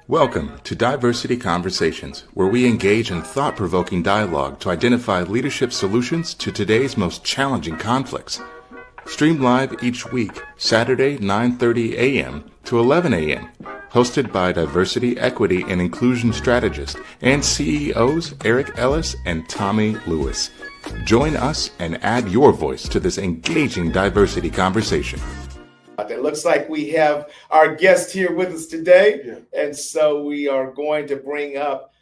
Welcome to Diversity Conversations, where we engage in thought-provoking dialogue to identify leadership solutions to today's most challenging conflicts. Stream live each week, Saturday 9:30 a.m. to 11 a.m. Hosted by Diversity, Equity, and Inclusion Strategist and CEOs Eric Ellis and Tommy Lewis. Join us and add your voice to this engaging diversity conversation. It looks like we have our guest here with us today, and so we are going to bring up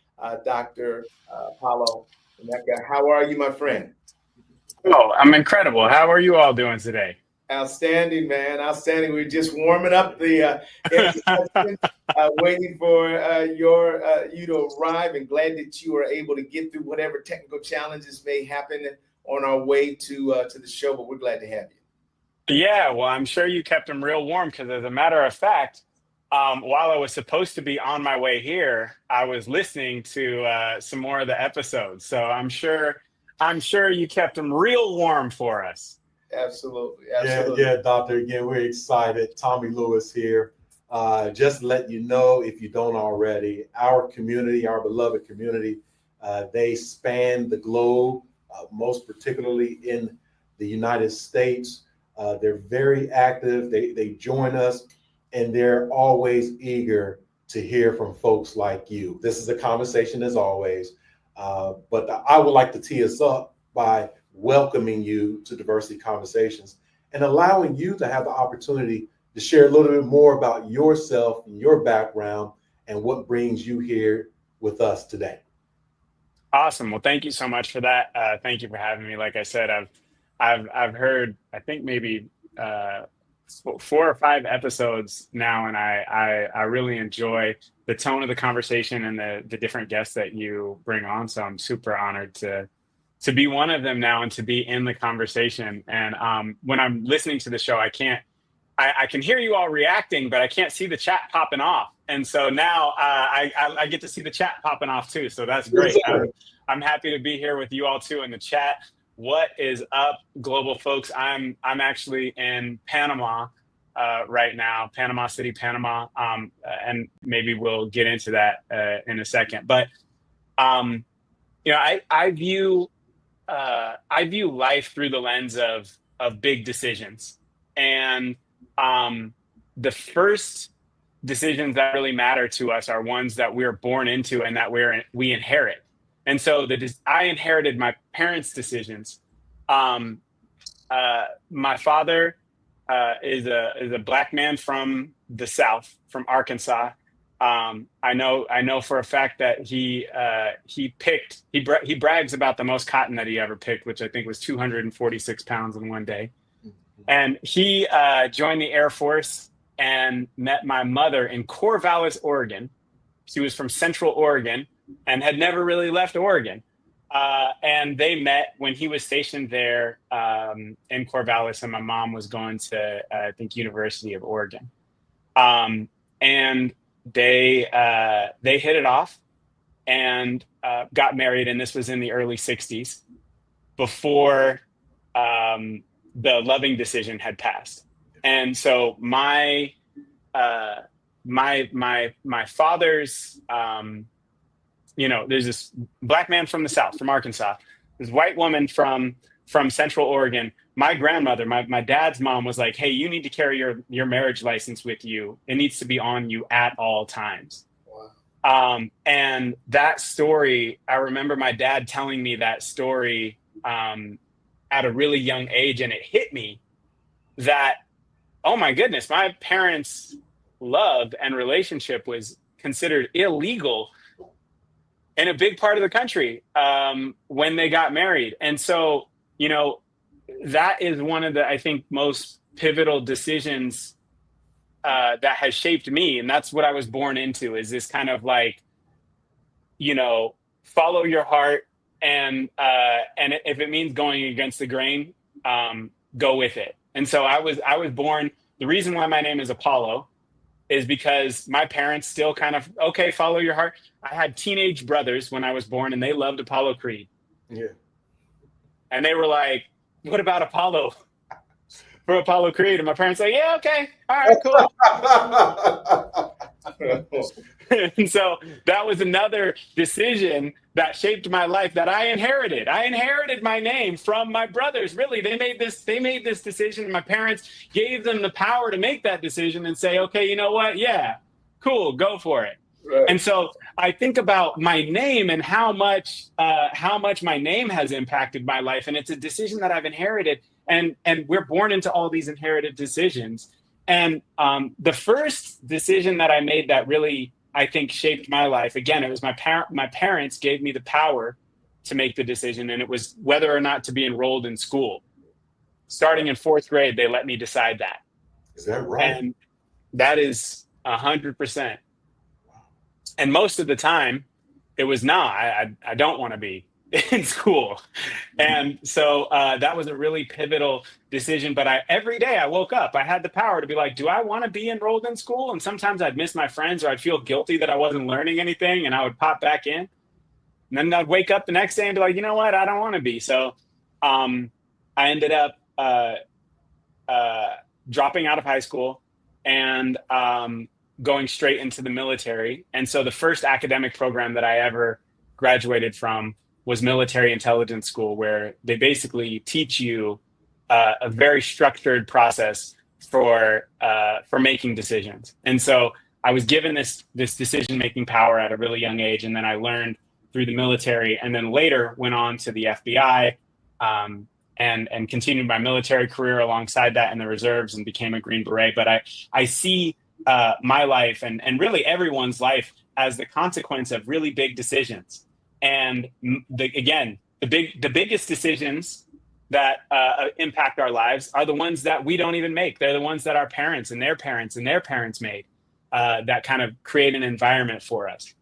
Dr. Paulo. How are you, my friend? Oh, I'm incredible. How are you all doing today? Outstanding, man. Outstanding. We're just warming up the introduction, waiting for you to arrive, and glad that you are able to get through whatever technical challenges may happen on our way to the show. But we're glad to have you. Yeah, well, I'm sure you kept them real warm because, as a matter of fact, while I was supposed to be on my way here, I was listening to some more of the episodes. So I'm sure you kept them real warm for us. Absolutely. Yeah, Doctor. Again, we're excited. Tommy Lewis here. Just to let you know, if you don't already, our community, our beloved community, they span the globe, most particularly in the United States. They're very active. They join us, and they're always eager to hear from folks like you. This is a conversation as always, but I would like to tee us up by welcoming you to Diversity Conversations and allowing you to have the opportunity to share a little bit more about yourself and your background and what brings you here with us today. Awesome. Well, thank you so much for that. Thank you for having me. Like I said, I've heard, I think maybe 4 or 5 episodes now, and I really enjoy the tone of the conversation and the different guests that you bring on. So I'm super honored to be one of them now and to be in the conversation. And when I'm listening to the show, I can hear you all reacting, but I can't see the chat popping off. And so now I get to see the chat popping off too. So that's great. I'm happy to be here with you all too in the chat. What is up, global folks? I'm actually in Panama right now, Panama City, Panama, and maybe we'll get into that in a second. But I view life through the lens of big decisions, and the first decisions that really matter to us are ones that we're born into and that we inherit. And so I inherited my parents' decisions. My father is a Black man from the South, from Arkansas. I know for a fact that he brags about the most cotton that he ever picked, which I think was 246 pounds in one day. And he joined the Air Force and met my mother in Corvallis, Oregon. She was from Central Oregon and had never really left Oregon. And they met when he was stationed there in Corvallis, and my mom was going to, I think, University of Oregon. And they hit it off and got married, and this was in the early 60s, before the loving decision had passed. And so my father's there's this Black man from the South, from Arkansas, this white woman from Central Oregon. My grandmother, my dad's mom, was like, hey, you need to carry your marriage license with you. It needs to be on you at all times. Wow. And that story, I remember my dad telling me that story at a really young age, and it hit me that, oh my goodness, my parents' love and relationship was considered illegal in a big part of the country when they got married. And so, that is one of the, I think, most pivotal decisions that has shaped me. And that's what I was born into, is this kind of like, follow your heart. And if it means going against the grain, go with it. And so I was born. The reason why my name is Apollo is because my parents still kind of, okay, follow your heart. I had teenage brothers when I was born, and they loved Apollo Creed. Yeah. And they were like, what about Apollo? For Apollo Creed? And my parents like, yeah, okay. All right, cool. And so that was another decision that shaped my life that I inherited. I inherited my name from my brothers. Really, they made this decision. My parents gave them the power to make that decision and say, okay, you know what? Yeah, cool, go for it. Right. And so I think about my name and how much my name has impacted my life. And it's a decision that I've inherited. And we're born into all these inherited decisions. And the first decision that I made that really, I think, shaped my life, again, it was my parents gave me the power to make the decision, and it was whether or not to be enrolled in school. Starting in 4th grade, they let me decide that. Is that right? And that is 100%. And most of the time, it was, nah, I don't want to be in school. And so that was a really pivotal decision. But every day I woke up, I had the power to be like, do I want to be enrolled in school? And sometimes I'd miss my friends, or I'd feel guilty that I wasn't learning anything, and I would pop back in. And then I'd wake up the next day and be like, you know what? I don't want to be. So I ended up dropping out of high school and going straight into the military. And so the first academic program that I ever graduated from was military intelligence school, where they basically teach you a very structured process for making decisions. And so I was given this decision-making power at a really young age, and then I learned through the military, and then later went on to the FBI and continued my military career alongside that in the reserves and became a Green Beret. But I see my life and really everyone's life as the consequence of really big decisions. And the biggest decisions that impact our lives are the ones that we don't even make. They're the ones that our parents and their parents and their parents made that kind of create an environment for us.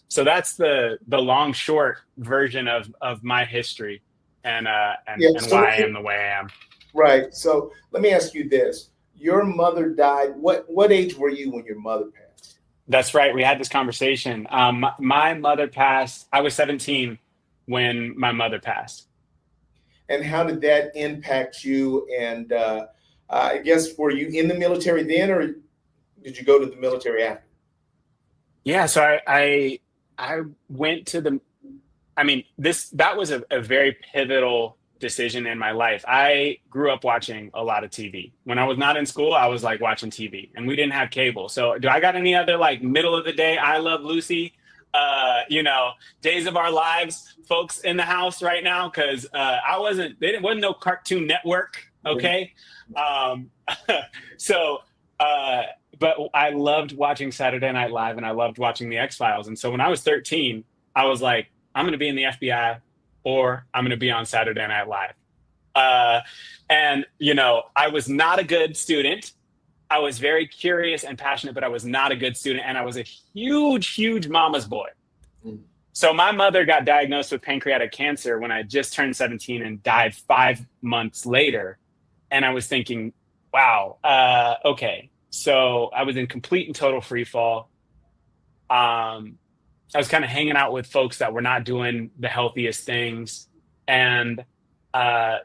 So that's the long, short version of my history and why I am the way I am. Right. So let me ask you this. Your mother died. What age were you when your mother passed? That's right. We had this conversation. My mother passed. I was 17 when my mother passed. And how did that impact you? And I guess, were you in the military then, or did you go to the military after? Yeah. So I went to that was a very pivotal decision in my life. I grew up watching a lot of TV. When I was not in school, I was like watching TV, and we didn't have cable. So do I got any other like middle of the day I Love Lucy, Days of Our Lives folks in the house right now? Because wasn't no Cartoon Network. Okay. But I loved watching Saturday Night Live, and I loved watching the X-Files. And so when I was 13, I was like, I'm going to be in the FBI, or I'm going to be on Saturday Night Live. And I was not a good student. I was very curious and passionate, but I was not a good student. And I was a huge, huge mama's boy. Mm. So my mother got diagnosed with pancreatic cancer when I just turned 17 and died 5 months later. And I was thinking, wow, okay. So I was in complete and total free fall. I was kind of hanging out with folks that were not doing the healthiest things. And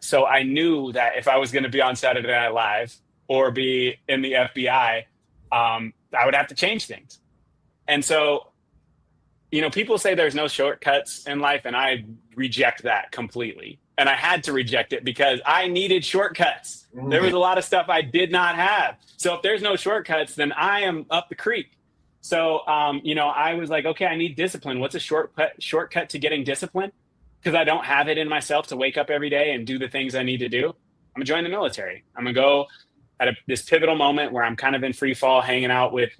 so I knew that if I was going to be on Saturday Night Live or be in the FBI, I would have to change things. And so, people say there's no shortcuts in life, and I reject that completely. And I had to reject it because I needed shortcuts. Mm-hmm. There was a lot of stuff I did not have. So if there's no shortcuts, then I am up the creek. So, I was like, okay, I need discipline. What's a shortcut to getting discipline? Because I don't have it in myself to wake up every day and do the things I need to do. I'm gonna join the military. I'm gonna go at this pivotal moment where I'm kind of in free fall, hanging out with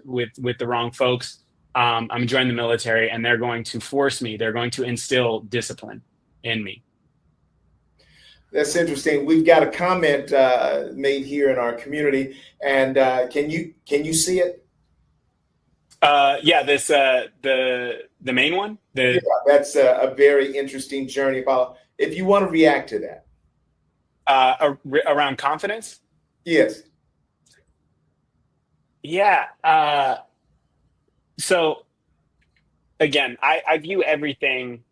the wrong folks. I'm gonna join the military, and they're going to force me. They're going to instill discipline in me. That's interesting. We've got a comment made here in our community, and can you see it? This the main one. Yeah, that's a very interesting journey. If you want to react to that, around confidence. Yes. Yeah. So again, I view everything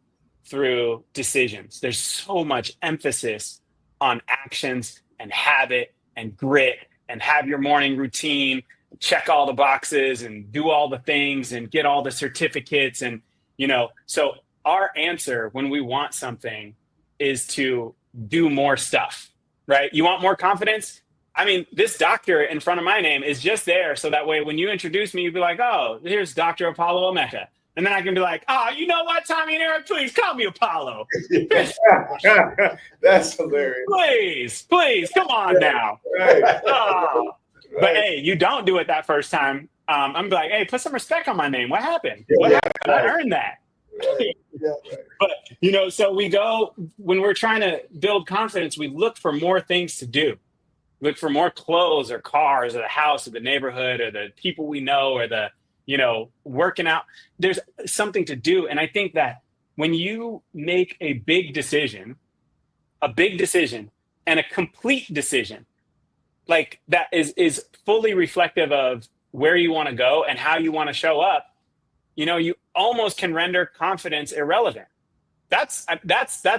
through decisions. There's so much emphasis on actions and habit and grit and have your morning routine check all the boxes and do all the things and get all the certificates. And, so our answer when we want something is to do more stuff, right? You want more confidence? I mean, this doctor in front of my name is just there. So that way, when you introduce me, you'd be like, oh, here's Dr. Apollo Omeka. And then I can be like, oh, you know what, Tommy and Eric, please call me Apollo. That's hilarious. Please, come on now. Right. Oh. But hey, you don't do it that first time. I'm gonna be like, hey, put some respect on my name. What happened? What happened? I earned that. Right. Yeah, right. But, so we go, when we're trying to build confidence, we look for more things to do. Look for more clothes or cars or the house or the neighborhood or the people we know or the, working out. There's something to do. And I think that when you make a big decision and a complete decision, like that is fully reflective of where you want to go and how you want to show up, you almost can render confidence irrelevant. That's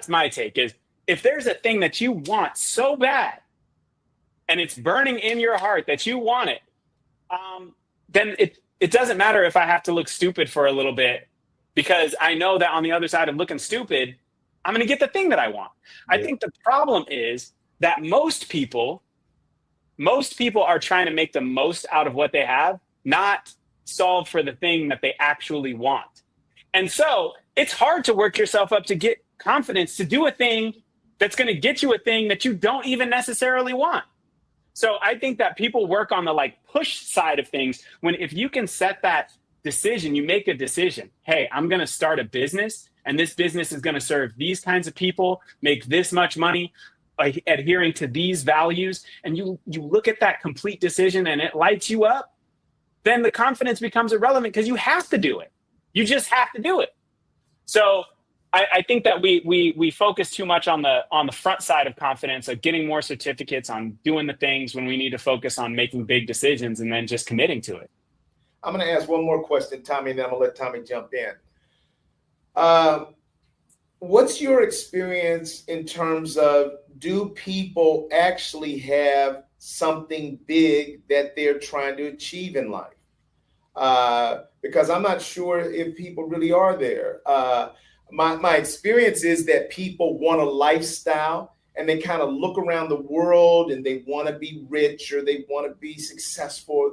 my take, is if there's a thing that you want so bad and it's burning in your heart that you want it, then it doesn't matter if I have to look stupid for a little bit, because I know that on the other side of looking stupid, I'm going to get the thing that I want. Yeah. I think the problem is that most people are trying to make the most out of what they have, not solve for the thing that they actually want. And so it's hard to work yourself up to get confidence to do a thing that's going to get you a thing that you don't even necessarily want. So I think that people work on the push side of things, when if you can set that decision, you make a decision. Hey, I'm going to start a business, and this business is going to serve these kinds of people, make this much money, adhering to these values, and you look at that complete decision and it lights you up, then the confidence becomes irrelevant because you have to do it. You just have to do it. So I think that we focus too much on the front side of confidence, of getting more certificates, on doing the things, when we need to focus on making big decisions and then just committing to it. I'm going to ask one more question, Tommy, and then I'm going to let Tommy jump in. What's your experience in terms of, do people actually have something big that they're trying to achieve in life? Because I'm not sure if people really are there. My experience is that people want a lifestyle, and they kind of look around the world and they want to be rich, or they want to be successful,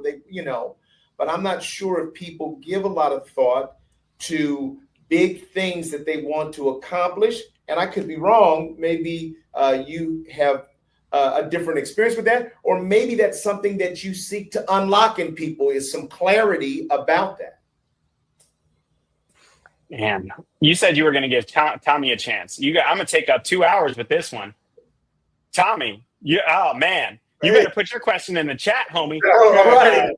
but I'm not sure if people give a lot of thought to big things that they want to accomplish. And I could be wrong. Maybe you have a different experience with that, or maybe that's something that you seek to unlock in people, is some clarity about that. Man, you said you were going to give Tommy a chance. I'm going to take up 2 hours with this one. Tommy, oh man, you better put your question in the chat, homie. All right.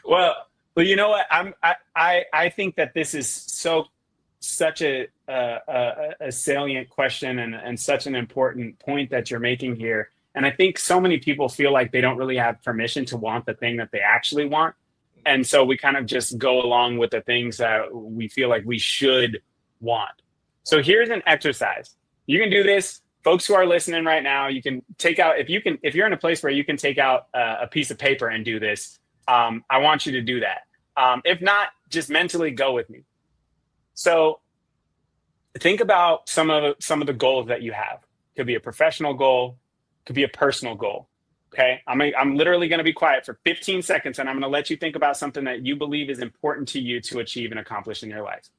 Well, you know what? I think that this is such a salient question and such an important point that you're making here. And I think so many people feel like they don't really have permission to want the thing that they actually want. And so we kind of just go along with the things that we feel like we should want. So here's an exercise. You can do this. Folks who are listening right now, you can take out, if you're in a place where you can take out a piece of paper and do this, I want you to do that. If not, just mentally go with me. So think about some of the goals that you have. Could be a professional goal, could be a personal goal. Okay, I'm literally going to be quiet for 15 seconds, and I'm going to let you think about something that you believe is important to you to achieve and accomplish in your life.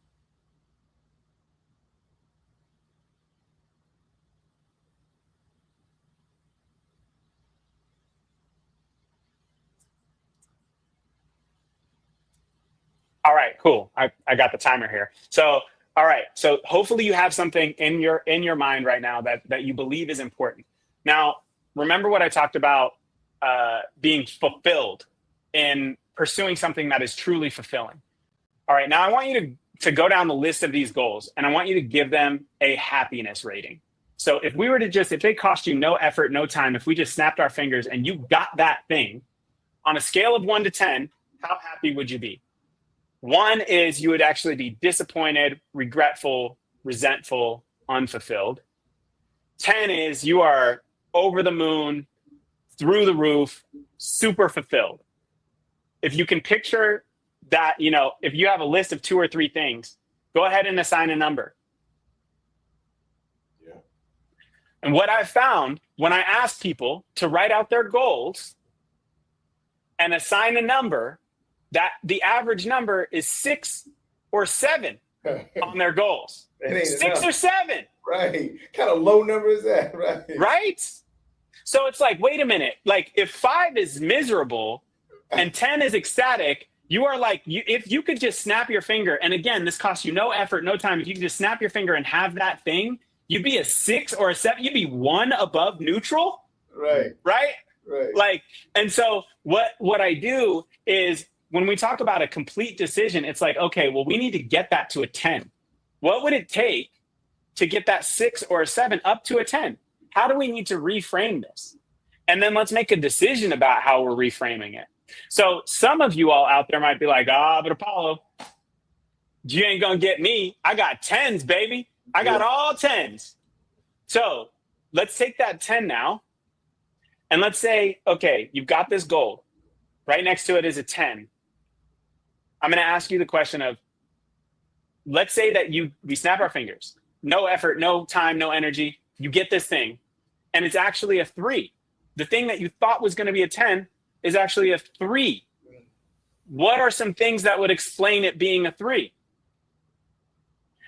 All right, cool. I got the timer here. So, all right. So hopefully you have something in your mind right now that you believe is important. Now, remember what I talked about, being fulfilled in pursuing something that is truly fulfilling. All right. Now I want you to go down the list of these goals, and I want you to give them a happiness rating. So if we were to if they cost you no effort, no time, if we just snapped our fingers and you got that thing, on a scale of 1 to 10, how happy would you be? 1 is you would actually be disappointed, regretful, resentful, unfulfilled. 10 is you are over the moon, through the roof, super fulfilled. If you can picture that, if you have a list of 2 or 3 things, go ahead and assign a number. Yeah. And what I've found when I ask people to write out their goals and assign a number, that the average number is 6 or 7 on their goals. It ain't 6 enough. or 7. Right. Kind of low number is that? Right. Right? So it's like, wait a minute. Like if 5 is miserable and 10 is ecstatic, you are like, if you could just snap your finger, and again, this costs you no effort, no time. If you could just snap your finger and have that thing, you'd be a 6 or a 7. You'd be 1 above neutral. Right. Right? Right. Like, and so what I do is when we talk about a complete decision, it's like, okay, well, we need to get that to a 10. What would it take to get that 6 or a 7 up to a 10? How do we need to reframe this? And then let's make a decision about how we're reframing it. So some of you all out there might be like, but Apollo, you ain't gonna get me. I got 10s, baby. I got all 10s. So let's take that 10 now. And let's say, okay, you've got this goal. Right next to it is a 10. I'm going to ask you the question of, let's say that we snap our fingers. No effort, no time, no energy. You get this thing, and it's actually a 3. The thing that you thought was going to be a 10 is actually a 3. What are some things that would explain it being a 3?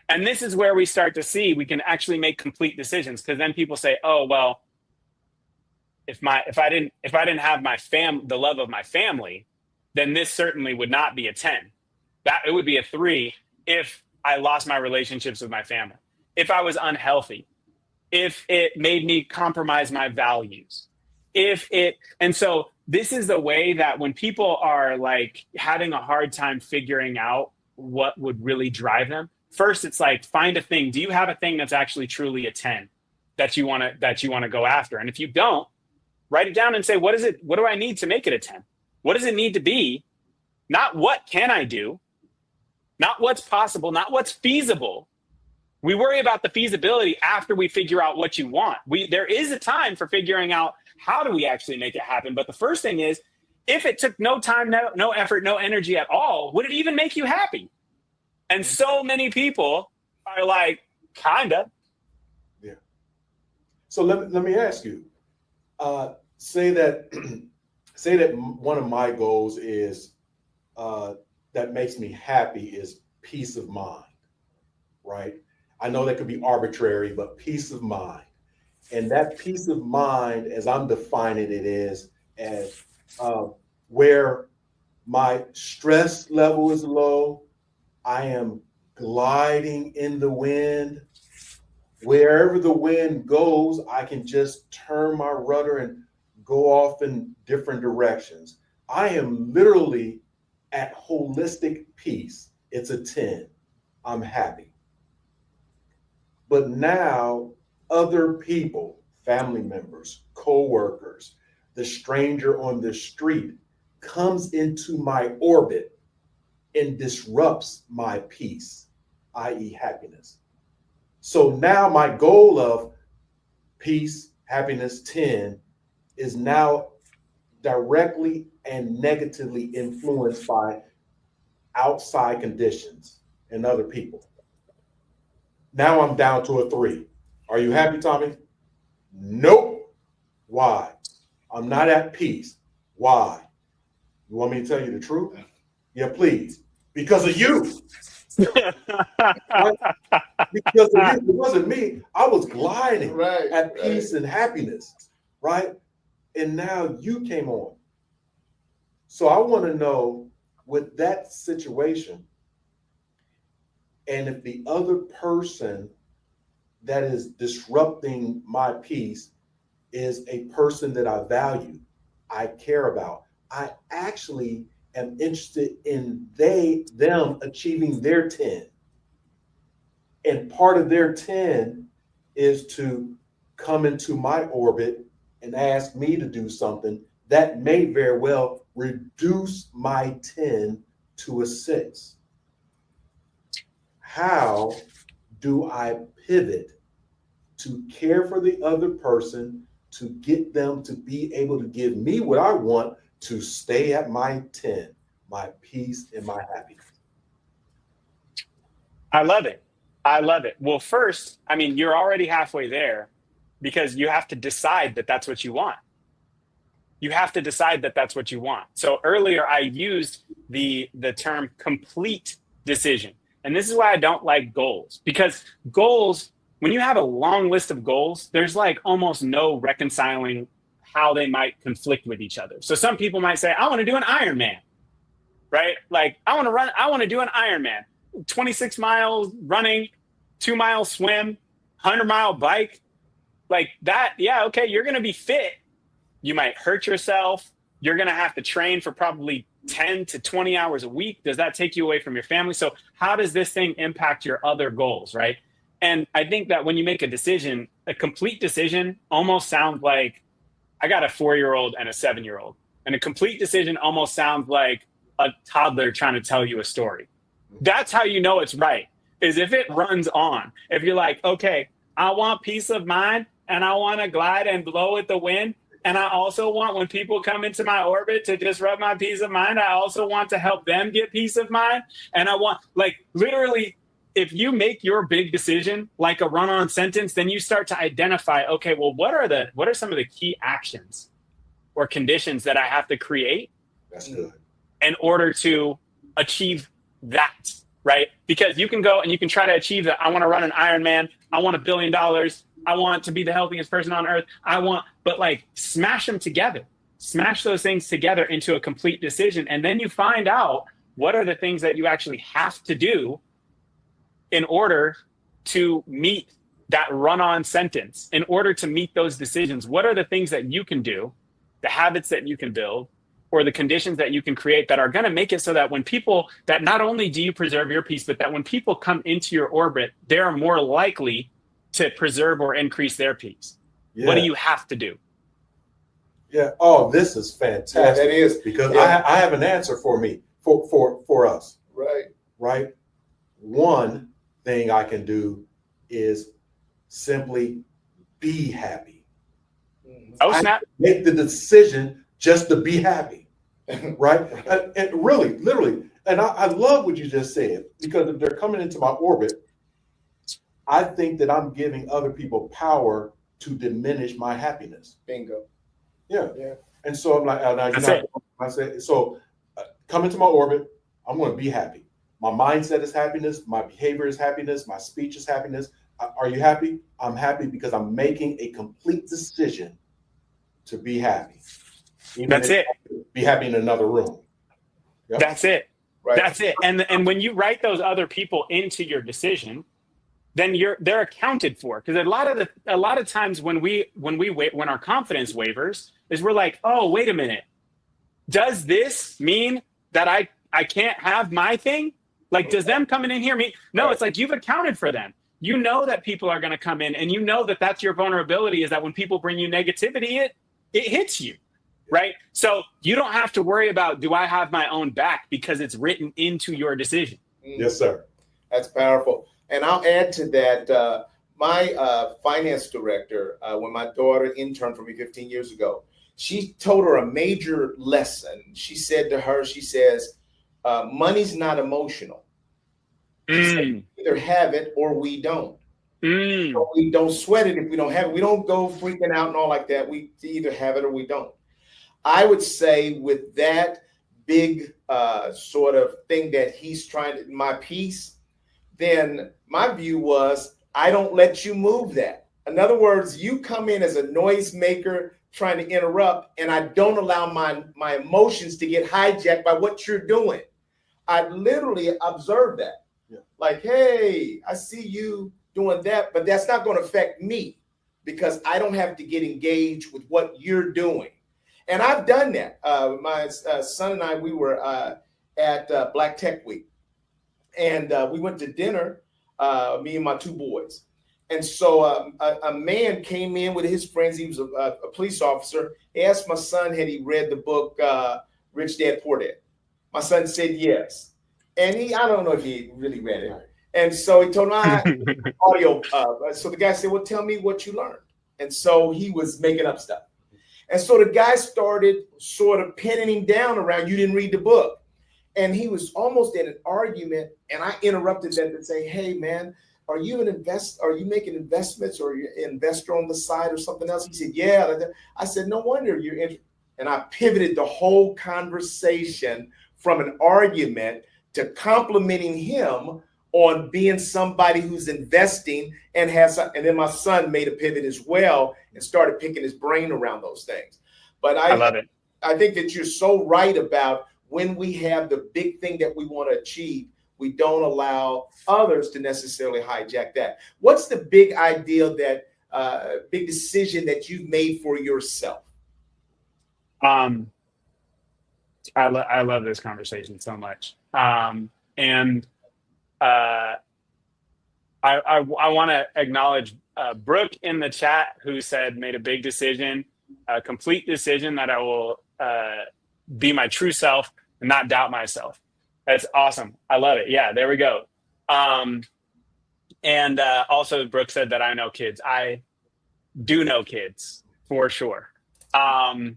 And this is where we start to see we can actually make complete decisions, because then people say, oh, well, if I didn't have the love of my family, then this certainly would not be a 10. That it would be a 3 if I lost my relationships with my family, if I was unhealthy, if it made me compromise my values, and so this is the way that when people are like having a hard time figuring out what would really drive them, first it's like, find a thing. Do you have a thing that's actually truly a 10 that you want to go after? And if you don't, write it down and say, what do I need to make it a 10? What does it need to be? Not what can I do, not what's possible, not what's feasible. We worry about the feasibility after we figure out what you want. There is a time for figuring out how do we actually make it happen. But the first thing is, if it took no time, no effort, no energy at all, would it even make you happy? And so many people are like, kinda. Yeah. So let me ask you, say that one of my goals is that makes me happy is peace of mind, right? I know that could be arbitrary, but peace of mind. And that peace of mind, as I'm defining it, is as where my stress level is low, I am gliding in the wind. Wherever the wind goes, I can just turn my rudder and go off in different directions. I am literally at holistic peace. It's a 10. I'm happy. But now other people, family members, co-workers, the stranger on the street comes into my orbit and disrupts my peace, i.e. happiness. So now my goal of peace, happiness, 10 is now directly and negatively influenced by outside conditions and other people. Now I'm down to a 3. Are you happy, Tommy? Nope. Why? I'm not at peace. Why? You want me to tell you the truth? Yeah, please. Because of you. Right? Because of you. It wasn't me. I was gliding at peace and happiness, right? And now you came on. So I want to know, with that situation, and if the other person that is disrupting my peace is a person that I value, I care about, I actually am interested in them achieving their 10. And part of their 10 is to come into my orbit and ask me to do something that may very well reduce my 10 to a 6. How do I pivot to care for the other person to get them to be able to give me what I want to stay at my 10, my peace and my happiness? I love it. I love it. Well, first, I mean, you're already halfway there because you have to decide that that's what you want. You have to decide that that's what you want. So earlier I used the term complete decision. And this is why I don't like goals, because goals, when you have a long list of goals, there's like almost no reconciling how they might conflict with each other. So some people might say, I want to do an Ironman, right? Like I want to do an Ironman, 26 miles running, 2 mile swim, 100-mile bike, like that. Yeah. Okay. You're going to be fit. You might hurt yourself. You're going to have to train for probably 10 to 20 hours a week. Does that take you away from your family? So how does this thing impact your other goals, right? And I think that when you make a decision, a complete decision almost sounds like I got a 4-year-old and a 7-year-old. And a complete decision almost sounds like a toddler trying to tell you a story. That's how you know it's right, is if it runs on. If you're like, okay, I want peace of mind and I want to glide and blow with the wind. And I also want, when people come into my orbit, to disrupt my peace of mind. I also want to help them get peace of mind. And I want, like, literally, if you make your big decision like a run-on sentence, then you start to identify, okay, well, what are some of the key actions or conditions that I have to create? That's good. In order to achieve that, right? Because you can go and you can try to achieve that. I want to run an Ironman. I want $1 billion. I want to be the healthiest person on earth. But like smash them together, smash those things together into a complete decision. And then you find out what are the things that you actually have to do in order to meet that run-on sentence, in order to meet those decisions. What are the things that you can do, the habits that you can build, or the conditions that you can create that are going to make it so that when people, that not only do you preserve your peace, but that when people come into your orbit, they're more likely to preserve or increase their peace. Yeah. What do you have to do? Yeah. Oh, this is fantastic. Yeah, that is, because I have an answer for me, for us. Right. Right. One thing I can do is simply be happy. Oh, snap. Make the decision just to be happy. Right. And really, literally. And I love what you just said, because if they're coming into my orbit, I think that I'm giving other people power to diminish my happiness. Bingo. Yeah. And so I'm like, I say, so come into my orbit, I'm going to be happy. My mindset is happiness. My behavior is happiness. My speech is happiness. Are you happy? I'm happy because I'm making a complete decision to be happy. That's it. Be happy in another room. Yep. That's it. Right. That's it. And when you write those other people into your decision, then they're accounted for. Because a lot of times when our confidence wavers, is we're like, oh, wait a minute, does this mean that I can't have my thing? Like, does them coming in here mean? No, right. It's like you've accounted for them. You know that people are going to come in, and you know that that's your vulnerability, is that when people bring you negativity, it hits you, right? So you don't have to worry about, do I have my own back, because it's written into your decision. Yes, sir. That's powerful. And I'll add to that, my finance director, when my daughter interned for me 15 years ago, she told her a major lesson. She said to her, she says, money's not emotional. We either have it or we don't. So we don't sweat it if we don't have it. We don't go freaking out and all like that. We either have it or we don't. I would say with that big sort of thing that he's trying to, my peace, then my view was, I don't let you move that. In other words, you come in as a noisemaker trying to interrupt, and I don't allow my emotions to get hijacked by what you're doing. I literally observe that. Yeah. Like, hey, I see you doing that, but that's not going to affect me because I don't have to get engaged with what you're doing. And I've done that. My son and I, we were at Black Tech Week. And we went to dinner, me and my 2 boys. And so a man came in with his friends. He was a police officer. He asked my son, had he read the book, Rich Dad, Poor Dad? My son said yes. And I don't know if he really read it. And so he told him, audio. So the guy said, well, tell me what you learned. And so he was making up stuff. And so the guy started sort of pinning him down around, you didn't read the book. And he was almost in an argument. And I interrupted that to say, hey, man, are you making investments, or you're an investor on the side or something else? He said, yeah. I said, no wonder you're interested. And I pivoted the whole conversation from an argument to complimenting him on being somebody who's investing and and then my son made a pivot as well and started picking his brain around those things. But I love it. I think that you're so right about when we have the big thing that we want to achieve, we don't allow others to necessarily hijack that. What's the big idea big decision that you've made for yourself? I love this conversation so much. I want to acknowledge Brooke in the chat, who said made a big decision, a complete decision that I will be my true self and not doubt myself. That's awesome. I love it. Yeah, there we go. Also Brooke said that I know kids. I do know kids for sure. Because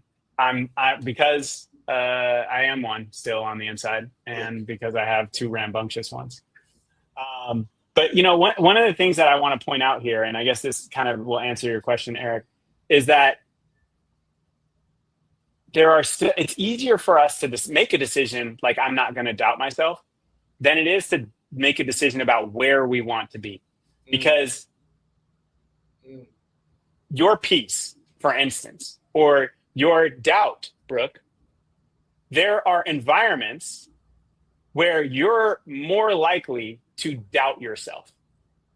I am one still on the inside, and because I have two rambunctious ones. But one of the things that I want to point out here, and I guess this kind of will answer your question, Eric, is that it's easier for us to just make a decision like I'm not going to doubt myself than it is to make a decision about where we want to be. Because your peace, for instance, or your doubt, Brooke, there are environments where you're more likely to doubt yourself.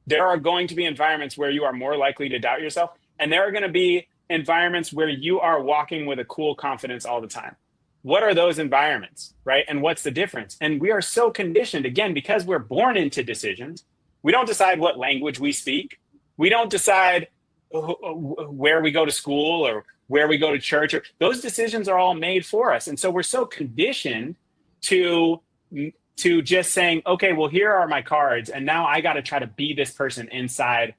There are going to be environments where you are more likely to doubt yourself. And there are going to be environments where you are walking with a cool confidence all the time. What are those environments, right? And what's the difference? And we are so conditioned, again, because we're born into decisions. We don't decide what language we speak. We don't decide where we go to school or where we go to church. Those decisions are all made for us. And so we're so conditioned to just saying, okay, well, here are my cards. And now I got to try to be this person inside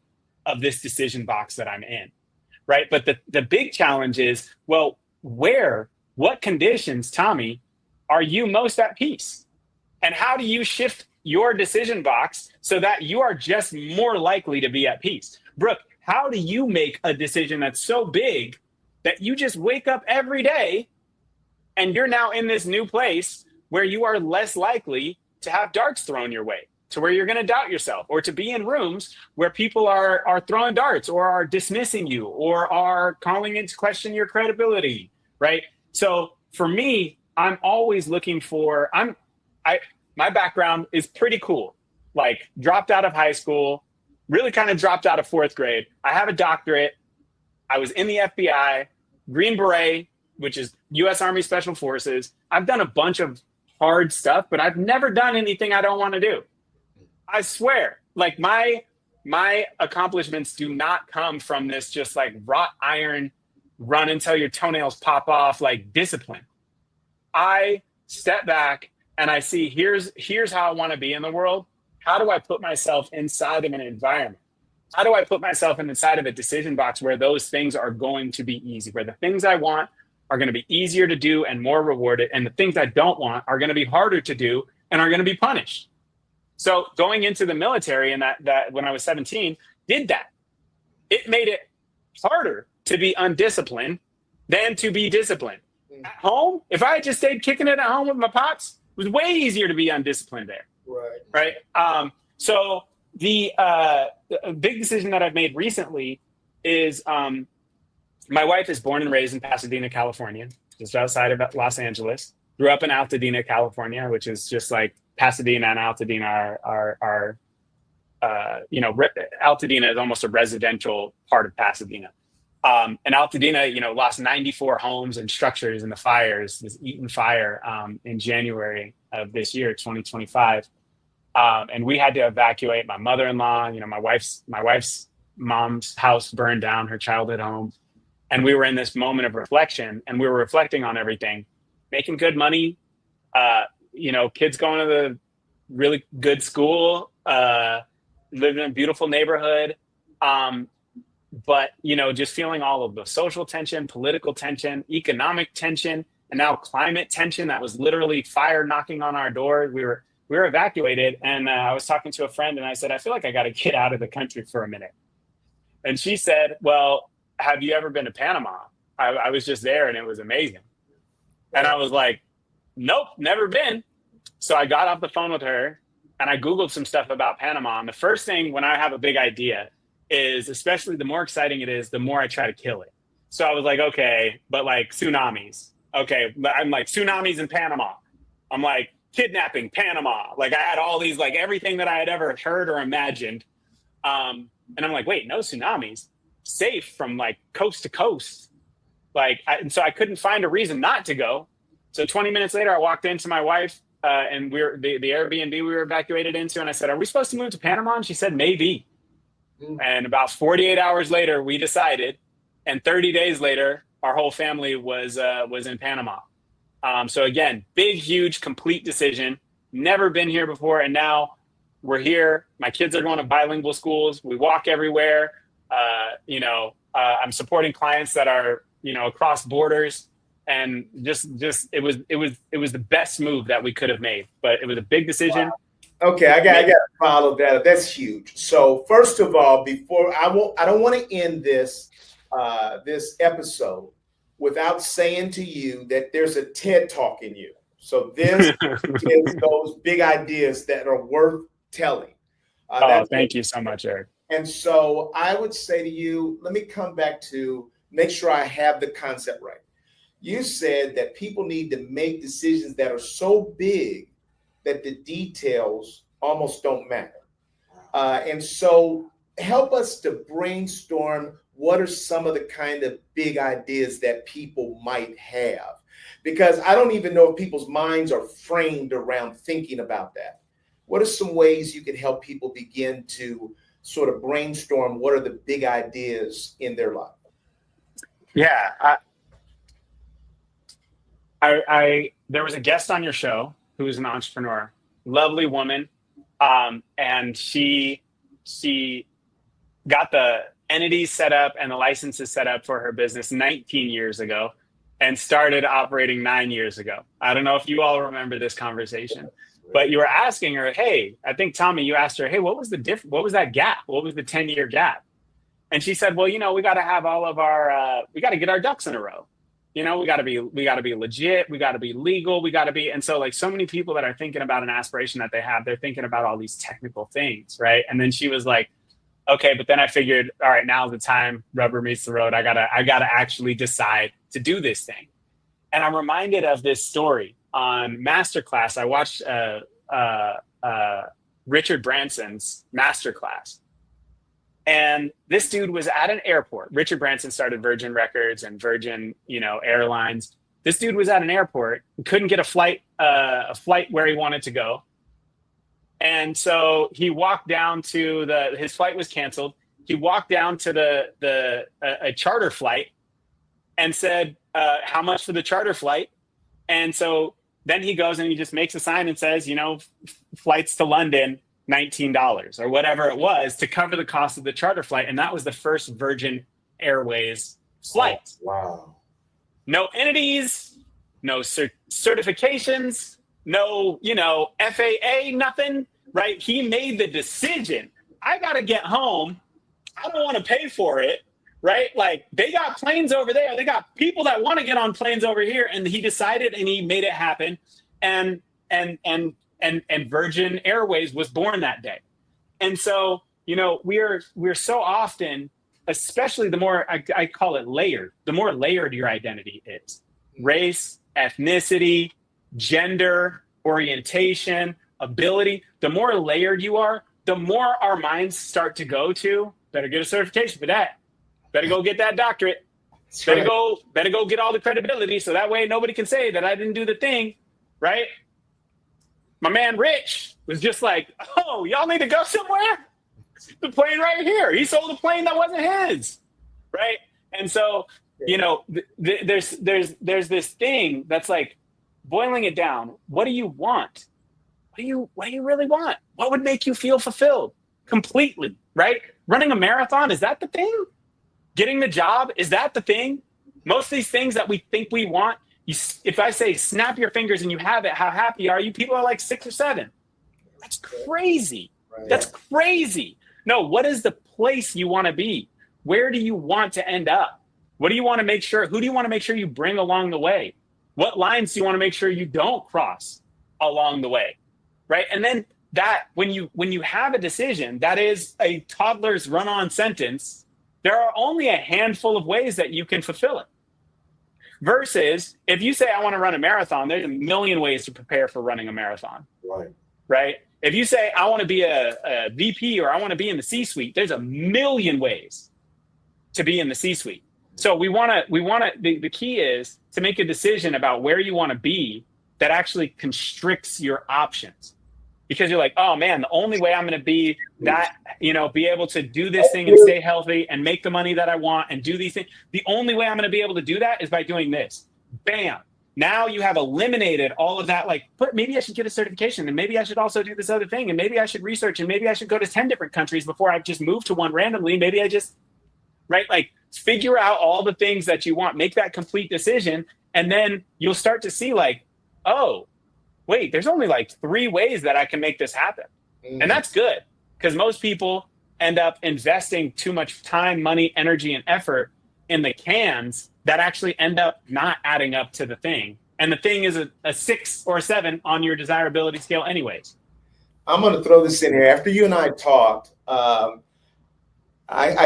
of this decision box that I'm in. Right. But the big challenge is, well, what conditions, Tommy, are you most at peace? And how do you shift your decision box so that you are just more likely to be at peace? Brooke, how do you make a decision that's so big that you just wake up every day and you're now in this new place where you are less likely to have darts thrown your way, to where you're going to doubt yourself, or to be in rooms where people are throwing darts or are dismissing you or are calling into question your credibility, right? So for me, I'm always looking for, my background is pretty cool. Like, dropped out of high school, really kind of dropped out of fourth grade. I have a doctorate. I was in the FBI, Green Beret, which is U.S. Army Special Forces. I've done a bunch of hard stuff, but I've never done anything I don't want to do. I swear, like my accomplishments do not come from this just like wrought iron, run until your toenails pop off, like discipline. I step back and I see here's how I want to be in the world. How do I put myself inside of an environment? How do I put myself inside of a decision box where those things are going to be easy, where the things I want are going to be easier to do and more rewarded, and the things I don't want are going to be harder to do and are going to be punished? So going into the military and that when I was 17, did that. It made it harder to be undisciplined than to be disciplined. At home, if I had just stayed kicking it at home with my pops, it was way easier to be undisciplined there. Right. So the big decision that I've made recently is my wife is born and raised in Pasadena, California, just outside of Los Angeles. Grew up in Altadena, California, which is just like Pasadena and Altadena are Altadena is almost a residential part of Pasadena. And Altadena, lost 94 homes and structures in the fires, this Eaton fire in January of this year, 2025. And we had to evacuate my mother-in-law, my wife's mom's house burned down, her childhood home. And we were in this moment of reflection, and we were reflecting on everything, making good money, kids going to the really good school, living in a beautiful neighborhood. But, just feeling all of the social tension, political tension, economic tension, and now climate tension that was literally fire knocking on our door. We were evacuated. And I was talking to a friend and I said, I feel like I got to get out of the country for a minute. And she said, well, have you ever been to Panama? I was just there and it was amazing. And I was like, nope, never been. So I got off the phone with her and I Googled some stuff about Panama. And the first thing when I have a big idea is, especially the more exciting it is, the more I try to kill it. So I was like, okay, but like tsunamis. Okay, I'm like tsunamis in Panama. I'm like kidnapping Panama. Like I had all these, like everything that I had ever heard or imagined. And I'm like, wait, no tsunamis, safe from like coast to coast. And so I couldn't find a reason not to go. So 20 minutes later, I walked into my wife and we were the Airbnb we were evacuated into. And I said, are we supposed to move to Panama? And she said, maybe. And about 48 hours later, we decided. And 30 days later, our whole family was in Panama. So again, big, huge, complete decision. Never been here before. And now we're here. My kids are going to bilingual schools. We walk everywhere. I'm supporting clients that are, across borders. And just it was the best move that we could have made. But it was a big decision. Wow. Okay, I got to follow that. That's huge. So first of all, I don't want to end this episode without saying to you that there's a TED Talk in you. So this is those big ideas that are worth telling. Thank you so much, Eric. And so I would say to you, let me come back to make sure I have the concept right. You said that people need to make decisions that are so big that the details almost don't matter. And so help us to brainstorm what are some of the kind of big ideas that people might have, because I don't even know if people's minds are framed around thinking about that. What are some ways you could help people begin to sort of brainstorm what are the big ideas in their life? Yeah. I there was a guest on your show who was an entrepreneur, lovely woman. And she got the entities set up and the licenses set up for her business 19 years ago and started operating 9 years ago. I don't know if you all remember this conversation, but you were asking her, hey, I think Tommy, you asked her, hey, what was that gap? What was the 10-year gap? And she said, well, we got to have all of our, we got to get our ducks in a row. We got to be legit. We got to be legal. And so like so many people that are thinking about an aspiration that they have, they're thinking about all these technical things. Right. And then she was like, okay, but then I figured, all right, now's the time, rubber meets the road. I gotta actually decide to do this thing. And I'm reminded of this story on Masterclass. I watched Richard Branson's Masterclass. And this dude was at an airport. Richard Branson started Virgin Records and Virgin, Airlines. This dude was at an airport, couldn't get a flight where he wanted to go. And so he walked down to his flight was canceled. He walked down to a charter flight and said, how much for the charter flight? And so then he goes and he just makes a sign and says, flights to London, $19 or whatever it was to cover the cost of the charter flight. And that was the first Virgin Airways flight. Oh, wow. No entities, no certifications, no, FAA, nothing, right? He made the decision. I got to get home. I don't want to pay for it, right? Like they got planes over there. They got people that want to get on planes over here. And he decided and he made it happen. And Virgin Airways was born that day. And so, we're so often, especially the more, I call it layered, the more layered your identity is. Race, ethnicity, gender, orientation, ability, the more layered you are, the more our minds start to go to, better get a certification for that. Better go get that doctorate. Better go get all the credibility so that way nobody can say that I didn't do the thing, right? My man Rich was just like, oh, y'all need to go somewhere? The plane right here. He sold a plane that wasn't his, right? And so, there's this thing that's like boiling it down. What do you want? What do you really want? What would make you feel fulfilled completely, right? Running a marathon, is that the thing? Getting the job, is that the thing? Most of these things that we think we want, if I say snap your fingers and you have it, how happy are you? People are like 6 or 7. That's crazy. Right. That's crazy. No, what is the place you want to be? Where do you want to end up? What do you want to make sure? Who do you want to make sure you bring along the way? What lines do you want to make sure you don't cross along the way? Right? And then that when you have a decision that is a toddler's run-on sentence, there are only a handful of ways that you can fulfill it. Versus if you say, I want to run a marathon, there's a million ways to prepare for running a marathon. Right? If you say, I want to be a VP or I want to be in the C-suite, there's a million ways to be in the C-suite. So the key is to make a decision about where you want to be that actually constricts your options. Because you're like, oh man, the only way I'm going to be that, be able to do this thing and stay healthy and make the money that I want and do these things. The only way I'm going to be able to do that is by doing this. Bam. Now you have eliminated all of that. Like, but maybe I should get a certification and maybe I should also do this other thing and maybe I should research and maybe I should go to 10 different countries before I just move to one randomly. Maybe I just, right? Like figure out all the things that you want, make that complete decision. And then you'll start to see like, oh, wait, there's only like 3 ways that I can make this happen. And that's good because most people end up investing too much time, money, energy, and effort in the cans that actually end up not adding up to the thing. And the thing is a 6 or a 7 on your desirability scale anyways. I'm going to throw this in here. After you and I talked, I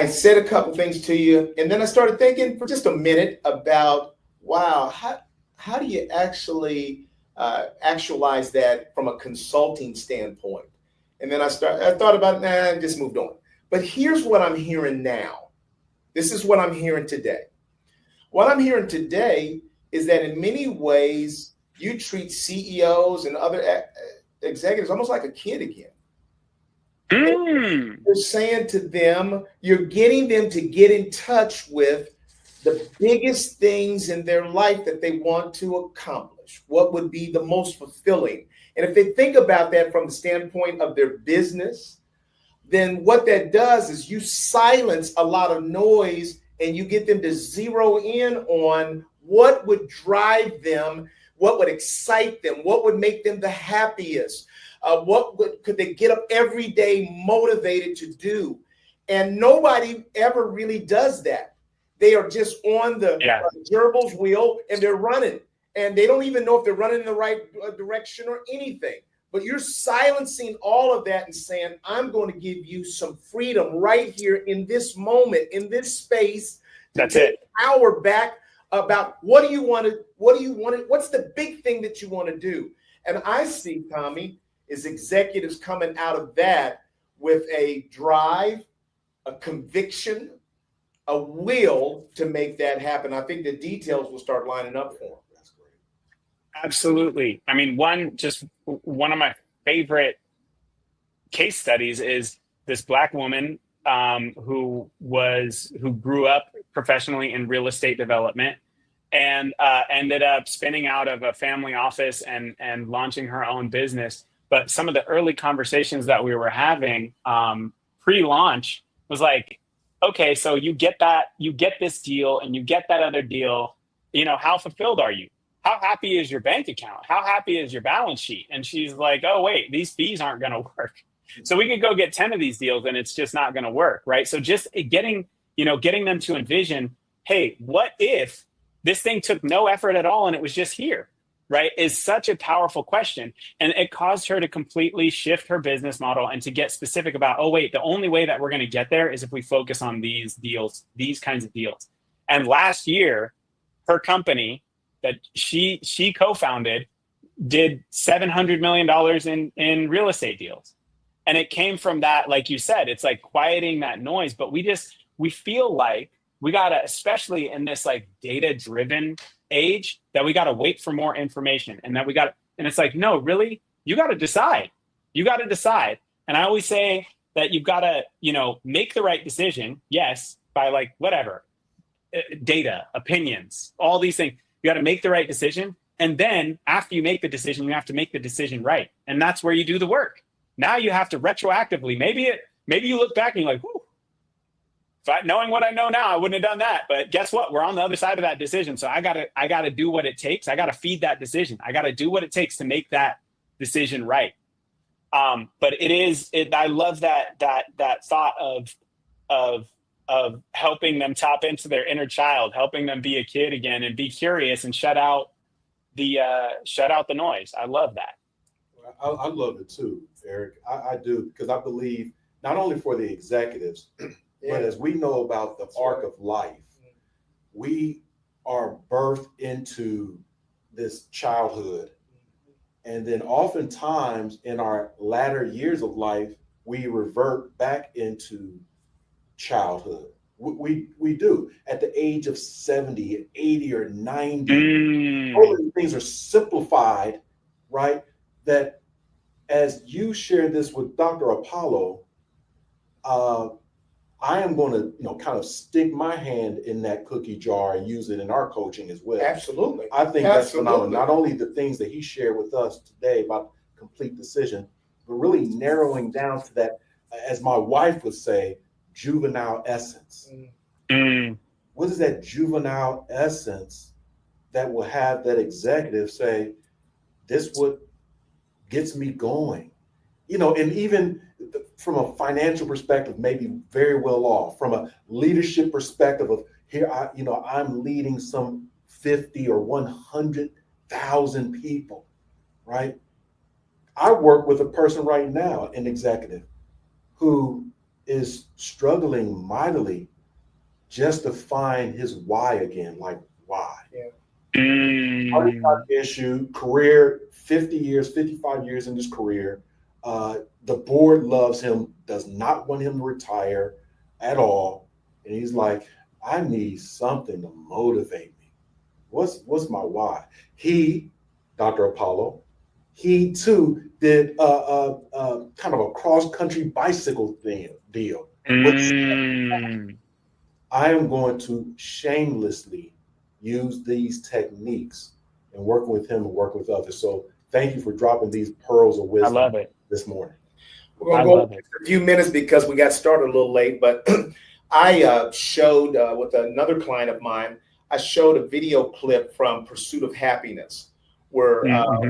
said a couple things to you, and then I started thinking for just a minute about, wow, how do you actually actualize that from a consulting standpoint? And then I thought about it, and just moved on. But here's what I'm hearing now. This is what I'm hearing today. What I'm hearing today is that in many ways, you treat CEOs and other executives almost like a kid again. You're saying to them, you're getting them to get in touch with the biggest things in their life that they want to accomplish. What would be the most fulfilling? And if they think about that from the standpoint of their business, then what that does is you silence a lot of noise and you get them to zero in on what would drive them, what would excite them, what would make them the happiest, could they get up every day motivated to do? And nobody ever really does that. They are just on the gerbil's wheel and they're running. And they don't even know if they're running in the right direction or anything. But you're silencing all of that and saying, I'm going to give you some freedom right here in this moment, in this space. That's it. Hour back about what do you want to, what's the big thing that you want to do? And I see, Tommy, is executives coming out of that with a drive, a conviction, a will to make that happen. I think the details will start lining up for them. Absolutely. I mean, one of my favorite case studies is this Black woman who grew up professionally in real estate development and ended up spinning out of a family office and launching her own business. But some of the early conversations that we were having pre-launch was like, okay, so you get this deal and you get that other deal, how fulfilled are you? How happy is your bank account? How happy is your balance sheet? And she's like, oh, wait, these fees aren't going to work. So we could go get 10 of these deals and it's just not going to work, right? So just getting them to envision, hey, what if this thing took no effort at all and it was just here, right? Is such a powerful question. And it caused her to completely shift her business model and to get specific about, oh, wait, the only way that we're going to get there is if we focus on these deals, these kinds of deals. And last year, her company that she co-founded did $700 million in real estate deals. And it came from that, like you said, it's like quieting that noise. But we feel like we gotta, especially in this like data-driven age, that we gotta wait for more information and it's like, no, really, you gotta decide. You gotta decide. And I always say that you've gotta, make the right decision. Yes, by like whatever, data, opinions, all these things. You got to make the right decision. And then after you make the decision, you have to make the decision right. And that's where you do the work. Now you have to retroactively, maybe you look back and you're like, whoo, knowing what I know now, I wouldn't have done that. But guess what? We're on the other side of that decision. So I gotta do what it takes. I gotta feed that decision. I gotta do what it takes to make that decision right. But I love that thought of helping them tap into their inner child, helping them be a kid again and be curious and shut out the noise. I love that. I love it too, Eric. I do, because I believe not only for the executives, but as we know about the arc of life, we are birthed into this childhood. And then oftentimes in our latter years of life, we revert back into childhood. We do at the age of 70, 80, or 90. All of these things are simplified, right? That as you share this with Dr. Apollo, I am going to, kind of stick my hand in that cookie jar and use it in our coaching as well. Absolutely. I think that's phenomenal. Not only the things that he shared with us today about complete decision, but really narrowing down to that, as my wife would say, juvenile essence. What is that juvenile essence that will have that executive say, this what gets me going? And even from a financial perspective, maybe very well off. From a leadership perspective of here, I'm leading some 50 or 100,000 people, right? I work with a person right now, an executive, who is struggling mightily just to find his why again. Like, why? Issue, career, 50 years, 55 years in his career. The board loves him, does not want him to retire at all. And he's like, I need something to motivate me. What's my why? Dr. Apollo, he too did kind of a cross-country bicycle deal. I am going to shamelessly use these techniques and working with him and work with others. So thank you for dropping these pearls of wisdom. I love it. This morning. We're going to go a few minutes because we got started a little late, but I showed with another client of mine, I showed a video clip from Pursuit of Happiness where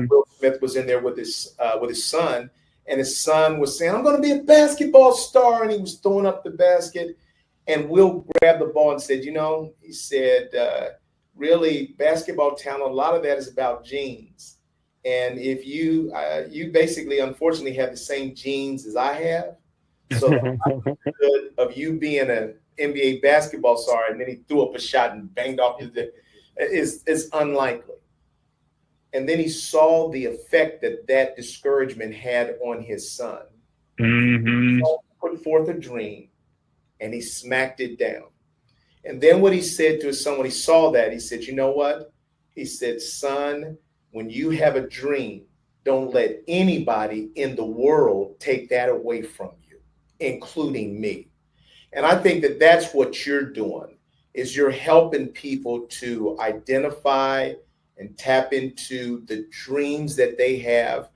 Will Smith was in there with his son, and his son was saying, I'm going to be a basketball star, and he was throwing up the basket, and Will grabbed the ball and said, he said, really, basketball talent, a lot of that is about genes. And if you basically, unfortunately, have the same genes as I have, so of you being an NBA basketball star, and then he threw up a shot and banged off is unlikely. And then he saw the effect that discouragement had on his son. So put forth a dream, and he smacked it down. And then what he said to his son when he saw that, he said, you know what? He said, son, when you have a dream, don't let anybody in the world take that away from you, including me. And I think that that's what you're doing, is you're helping people to identify and tap into the dreams that they have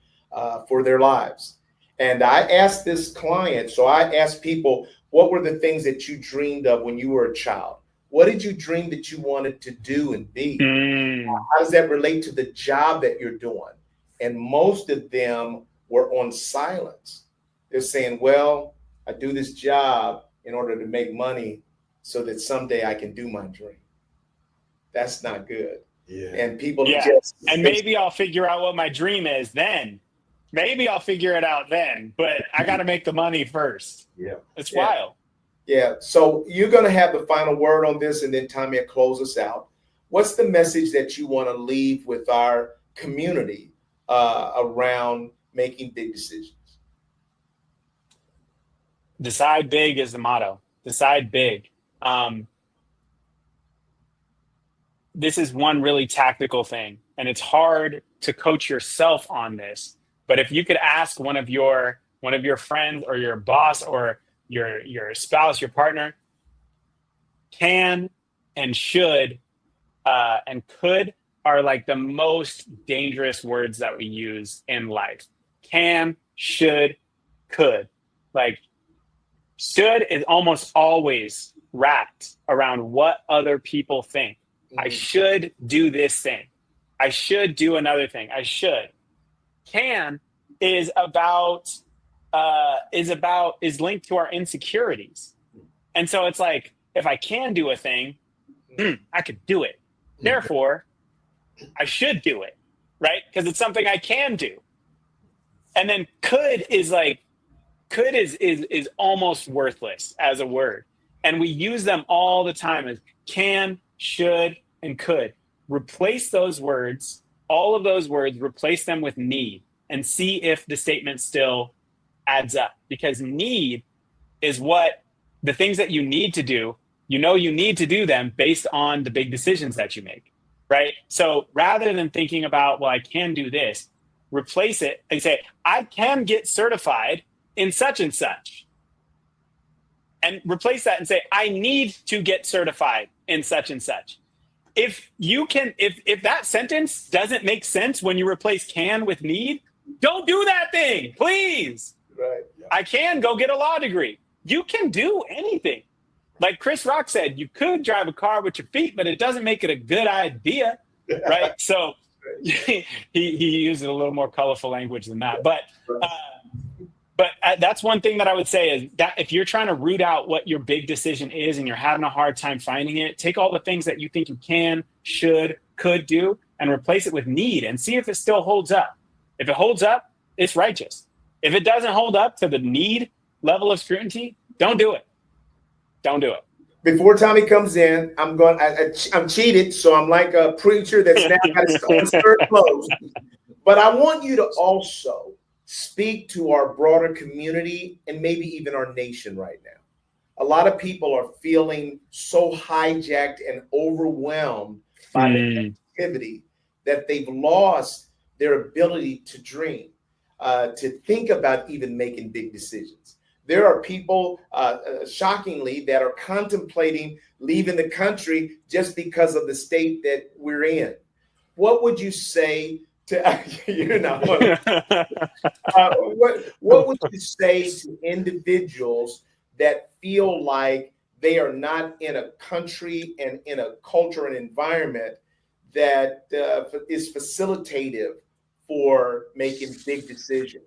for their lives. And I asked this client, so I asked people, what were the things that you dreamed of when you were a child? What did you dream that you wanted to do and be? How does that relate to the job that you're doing? And most of them were on silence. They're saying, well, I do this job in order to make money so that someday I can do my dream. That's not good. Yeah. And people and maybe I'll figure out what my dream is then. Maybe I'll figure it out then, but I got to make the money first. Yeah. It's wild. Yeah. So you're going to have the final word on this, and then Tommy will close us out. What's the message that you want to leave with our community around making big decisions? Decide big is the motto. Decide big. This is one really tactical thing, and it's hard to coach yourself on this. But if you could ask one of your friends or your boss or your spouse, your partner, can and should and could are like the most dangerous words that we use in life. Can, should, could. Like, should is almost always wrapped around what other people think. Mm-hmm. I should do this thing. I should do another thing. I should. Can is linked to our insecurities. And so it's like, if I can do a thing, I could do it. Therefore, I should do it, right? Because it's something I can do. And then could is almost worthless as a word. And we use them all the time as can, should, and could. Replace those words, all of those words, replace them with need and see if the statement still adds up. Because need is what the things that you need to do, you need to do them based on the big decisions that you make, right? So rather than thinking about, well, I can do this, replace it and say, I can get certified in such and such. And replace that and say, I need to get certified in such and such. If that sentence doesn't make sense when you replace can with need, don't do that thing, please. Right. Yeah. I can go get a law degree. You can do anything. Like Chris Rock said, you could drive a car with your feet, but it doesn't make it a good idea, right? So he used a little more colorful language than that. But that's one thing that I would say is that if you're trying to root out what your big decision is and you're having a hard time finding it, take all the things that you think you can, should, could do, and replace it with need and see if it still holds up. If it holds up, it's righteous. If it doesn't hold up to the need level of scrutiny, don't do it. Don't do it. Before Tommy comes in, I'm cheated, so I'm like a preacher that's now got his skirt closed. But I want you to also speak to our broader community and maybe even our nation right now. A lot of people are feeling so hijacked and overwhelmed by the activity that they've lost their ability to dream, to think about even making big decisions. There are people, shockingly, that are contemplating leaving the country just because of the state that we're in. What would you say to what would you say to individuals that feel like they are not in a country and in a culture and environment that is facilitative for making big decisions?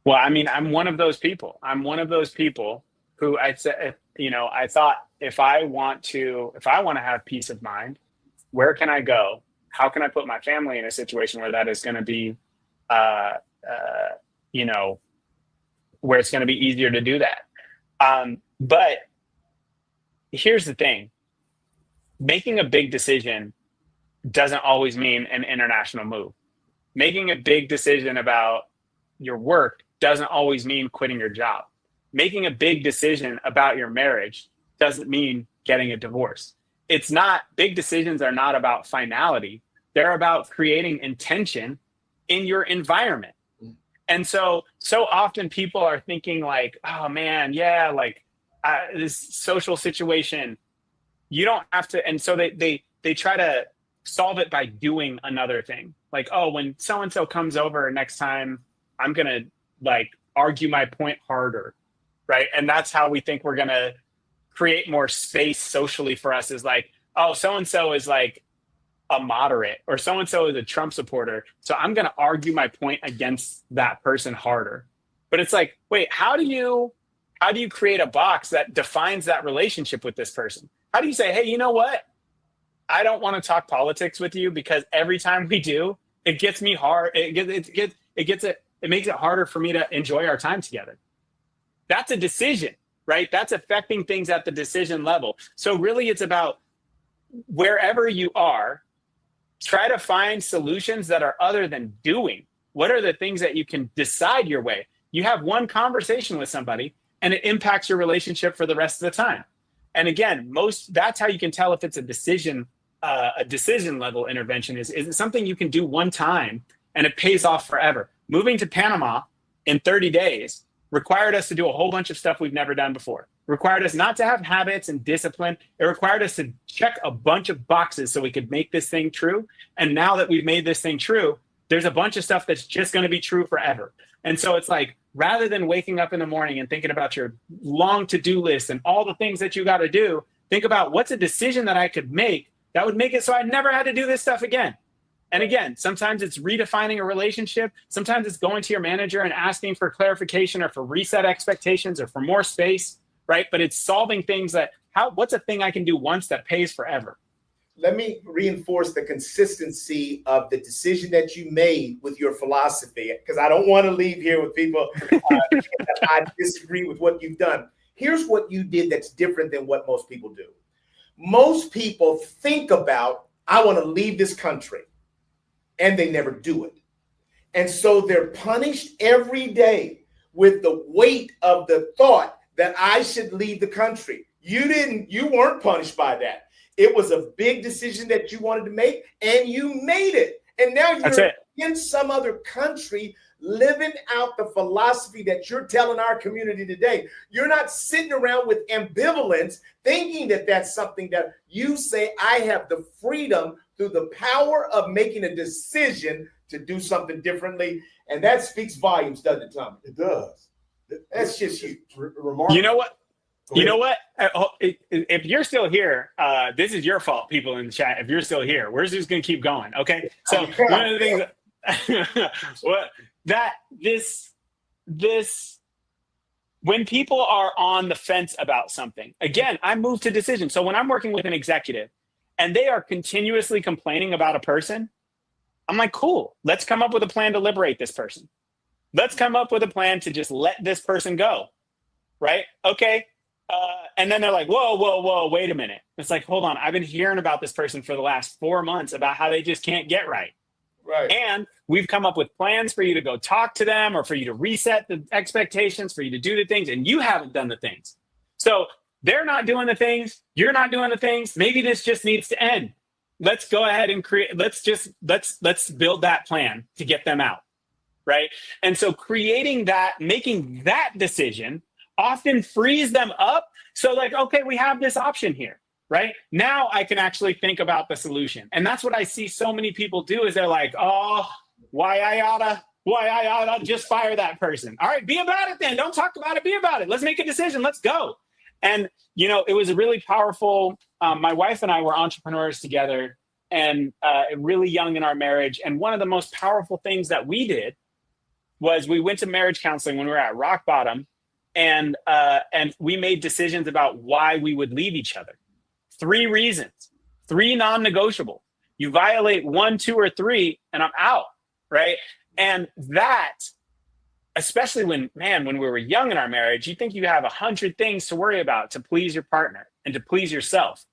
Well, I mean, I'm one of those people. I'm one of those people who I said, I thought if I want to have peace of mind, where can I go? How can I put my family in a situation where that is going to be, where it's going to be easier to do that? But here's the thing. Making a big decision doesn't always mean an international move. Making a big decision about your work doesn't always mean quitting your job. Making a big decision about your marriage doesn't mean getting a divorce. Big decisions are not about finality. They're about creating intention in your environment. And so often people are thinking like, oh man, yeah, like this social situation, you don't have to. And so they try to solve it by doing another thing. Like, oh, when so-and-so comes over next time, I'm going to like argue my point harder, right? And that's how we think we're going to create more space socially for us, is like, oh, so-and-so is like a moderate, or so-and-so is a Trump supporter, so I'm going to argue my point against that person harder. But it's like, wait, how do you create a box that defines that relationship with this person? How do you say, hey, you know what? I don't want to talk politics with you because every time we do, it gets me hard. It makes it harder for me to enjoy our time together. That's a decision, right? That's affecting things at the decision level. So really it's about wherever you are, try to find solutions that are other than doing. What are the things that you can decide your way? You have one conversation with somebody and it impacts your relationship for the rest of the time. And again, that's how you can tell if it's a decision level intervention. Is it something you can do one time and it pays off forever? Moving to Panama in 30 days required us to do a whole bunch of stuff we've never done before. Required us not to have habits and discipline. It required us to check a bunch of boxes so we could make this thing true. And now that we've made this thing true, There's a bunch of stuff that's just going to be true forever. And so it's like, rather than waking up in the morning and thinking about your long to-do list and all the things that you got to do, think about what's a decision that I could make that would make it so I never had to do this stuff again. And again, sometimes it's redefining a relationship. Sometimes it's going to your manager and asking for clarification or for reset expectations or for more space, right? But it's solving things that, what's a thing I can do once that pays forever? Let me reinforce the consistency of the decision that you made with your philosophy, because I don't want to leave here with people that I disagree with what you've done. Here's what you did that's different than what most people do. Most people think about, I want to leave this country, and they never do it. And so they're punished every day with the weight of the thought that I should leave the country. You weren't punished by that. It was a big decision that you wanted to make, and you made it. And now you're in some other country living out the philosophy that you're telling our community today. You're not sitting around with ambivalence, thinking that that's something that you say, I have the freedom through the power of making a decision to do something differently. And that speaks volumes, doesn't it, Tom? It does. That's just you. Remarkable. You know what? You know what? If you're still here, this is your fault, people in the chat. If you're still here, we're just going to keep going. Okay. So one of the things when people are on the fence about something, again, I move to decision. So when I'm working with an executive and they are continuously complaining about a person, I'm like, cool, let's come up with a plan to liberate this person. Let's come up with a plan to just let this person go. Right. Okay. And then they're like, whoa, wait a minute. It's like, hold on. I've been hearing about this person for the last 4 months about how they just can't get right. Right. And we've come up with plans for you to go talk to them or for you to reset the expectations, for you to do the things, and you haven't done the things. So they're not doing the things. You're not doing the things. Maybe this just needs to end. Let's go ahead and let's build that plan to get them out. Right. And so creating that, making that decision often frees them up. So like, okay, we have this option here, right? Now I can actually think about the solution. And that's what I see so many people do is they're like, oh, why I oughta just fire that person. All right, be about it then. Don't talk about it, be about it. Let's make a decision, let's go. And, it was a really powerful, my wife and I were entrepreneurs together and really young in our marriage. And one of the most powerful things that we did was we went to marriage counseling when we were at rock bottom. And we made decisions about why we would leave each other. 3 reasons, 3 non-negotiables. You violate 1, 2, or 3, and I'm out, right? And that, especially when we were young in our marriage, you think you have 100 things to worry about to please your partner and to please yourself.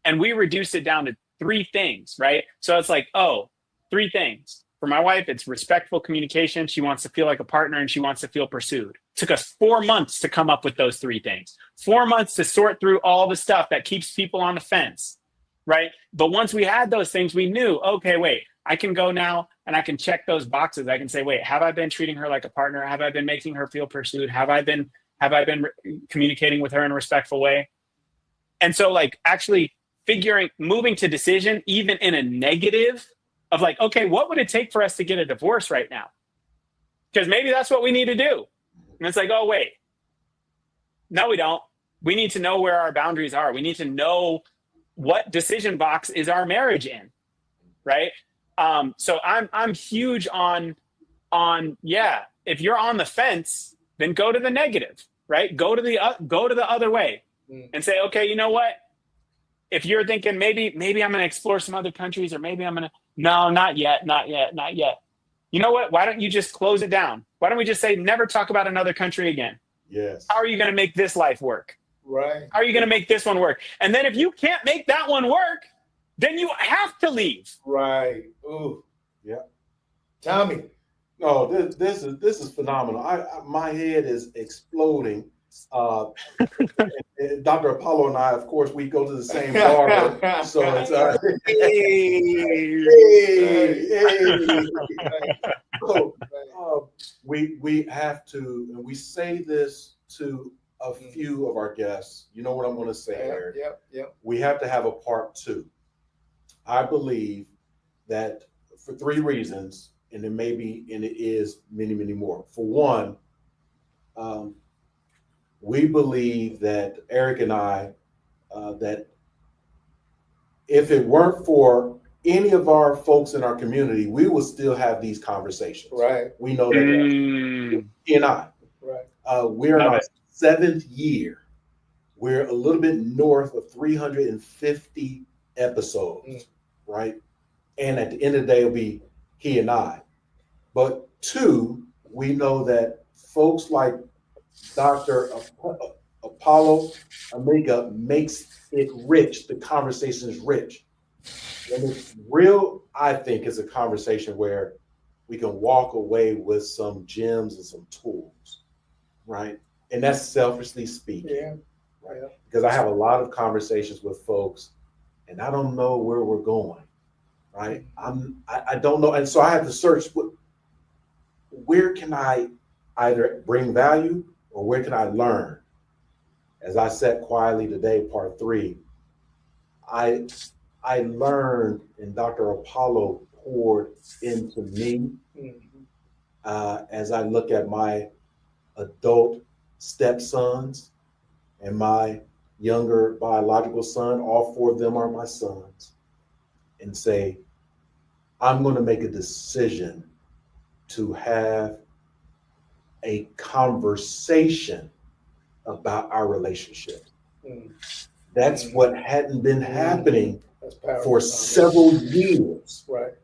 And we reduced it down to 3 things, right? So it's like, 3 things. For my wife, it's respectful communication. She wants to feel like a partner and she wants to feel pursued. It took us 4 months to come up with those 3 things. 4 months to sort through all the stuff that keeps people on the fence, right? But once we had those things, we knew, okay, wait, I can go now and I can check those boxes. I can say, wait, have I been treating her like a partner? Have I been making her feel pursued? Have I been communicating with her in a respectful way? And so like actually moving to decision, even in a negative, of like, okay, what would it take for us to get a divorce right now? Because maybe that's what we need to do. And it's like, oh, wait. No, we don't. We need to know where our boundaries are. We need to know what decision box is our marriage in, right? So I'm huge on if you're on the fence, then go to the negative, right? Go to the other way and say, okay, you know what? If you're thinking maybe I'm going to explore some other countries or maybe I'm going to, no, not yet. You know what? Why don't you just close it down? Why don't we just say, never talk about another country again? Yes. How are you going to make this life work? Right. How are you going to make this one work? And then if you can't make that one work, then you have to leave. Right. Ooh. Yeah. Tommy. No, this is phenomenal. My head is exploding. Dr. Apollo and I, of course, we go to the same barber, so it's So, we have to, and we say this to a few of our guests. You know what I'm going to say, Eric? Yep. We have to have a part 2. I believe that for 3 reasons, and it may be, and it is many, many more. For one, we believe that Eric and I, that if it weren't for any of our folks in our community, we would still have these conversations. Right. We know that he and I, we're in our 7th year. We're a little bit north of 350 episodes, right? And at the end of the day, it'll be he and I. But 2, we know that folks like Dr. Apollo Amiga makes it rich. The conversation is rich. And it's real, I think, is a conversation where we can walk away with some gems and some tools, right? And that's selfishly speaking. Yeah. Right? Because I have a lot of conversations with folks and I don't know where we're going, right? I don't know. And so I have to search, where can I either bring value or where can I learn? As I said quietly today, part 3, I learned, and Dr. Apollo poured into me as I look at my adult stepsons and my younger biological son. All 4 of them are my sons, and say, I'm going to make a decision to have a conversation about our relationship. That's what hadn't been happening for several years. Right.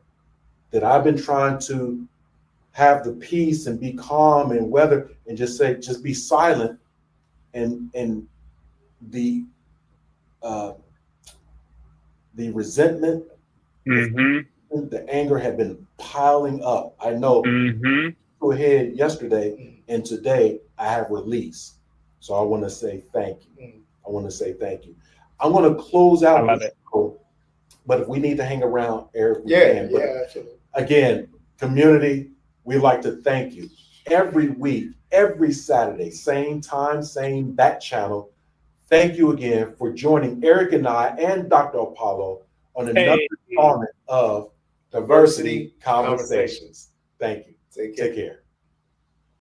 That I've been trying to have the peace and be calm and weather and just say, just be silent. And the resentment, the anger had been piling up. I know go ahead yesterday and today I have release. So I want to say thank you. I want to say thank you. I'm going to close out. I love it. Show, but if we need to hang around, Eric, we can. But Absolutely. Again, community, we'd like to thank you. Every week, every Saturday, same time, same back channel. Thank you again for joining Eric and I and Dr. Apollo on another installment of Diversity Conversations. Thank you. Take care.